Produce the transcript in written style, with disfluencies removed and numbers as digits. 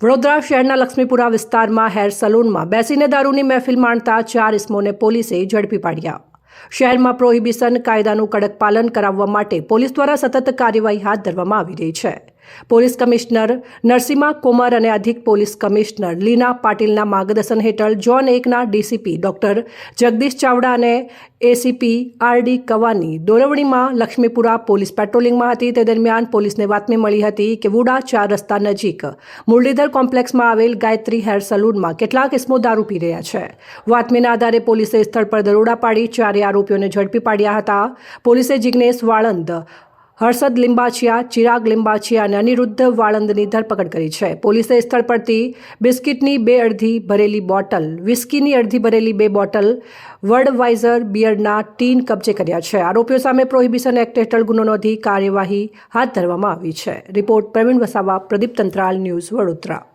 વડોદરા શહેરના લક્ષ્મીપુરા વિસ્તારમાં હેર સલૂનમાં બેસીને દારૂની મહેફિલ માણતા 4 ઇસમોને પોલીસે ઝડપી પાડ્યા। શહેરમાં પ્રોહિબિશન કાયદાનું કડક પાલન કરાવવા માટે પોલીસ દ્વારા સતત કાર્યવાહી હાથ ધરવામાં આવી રહી છે। પોલીસ કમિશનર નરસિમ્હા કોમર અને અધિક પોલીસ કમિશનર લીના પાટીલના માર્ગદર્શન હેઠળ ઝોન 1ના ડીસીપી ડોક્ટર જગદીશ ચાવડા અને એસીપી આરડી કવાની દોરવણીમાં લક્ષ્મીપુરા પોલીસ પેટ્રોલિંગમાં હતી। તે દરમિયાન પોલીસને બાતમી મળી હતી કે વુડા 4 રસ્તા નજીક મુરલીધર કોમ્પ્લેક્સમાં આવેલ ગાયત્રી હેર સલૂનમાં કેટલાક ઇસમો દારૂ પી રહ્યા છે। બાતમીના આધારે પોલીસે સ્થળ પર દરોડા પાડી 4 આરોપીઓને ઝડપી પાડ્યા હતા। પોલીસે જિગ્નેશ વાળંદ, હર્ષદ લિંબાચિયા, ચિરાગ લિંબાચિયા અને અનિરુદ્ધ વાળંદની ધરપકડ કરી છે। પોલીસે સ્થળ પરથી બિસ્કિટની 2 અડધી ભરેલી બોટલ, વિસ્કીની અડધી ભરેલી 2 બોટલ, વર્ડવાઇઝર બિયરના ટીન કબજે કર્યા છે। આરોપીઓ સામે પ્રોહિબિશન એક્ટ હેઠળ ગુનો નોંધી કાર્યવાહી હાથ ધરવામાં આવી છે। Report Pravin Vasava, Pradeep Tantral, news Vadodara.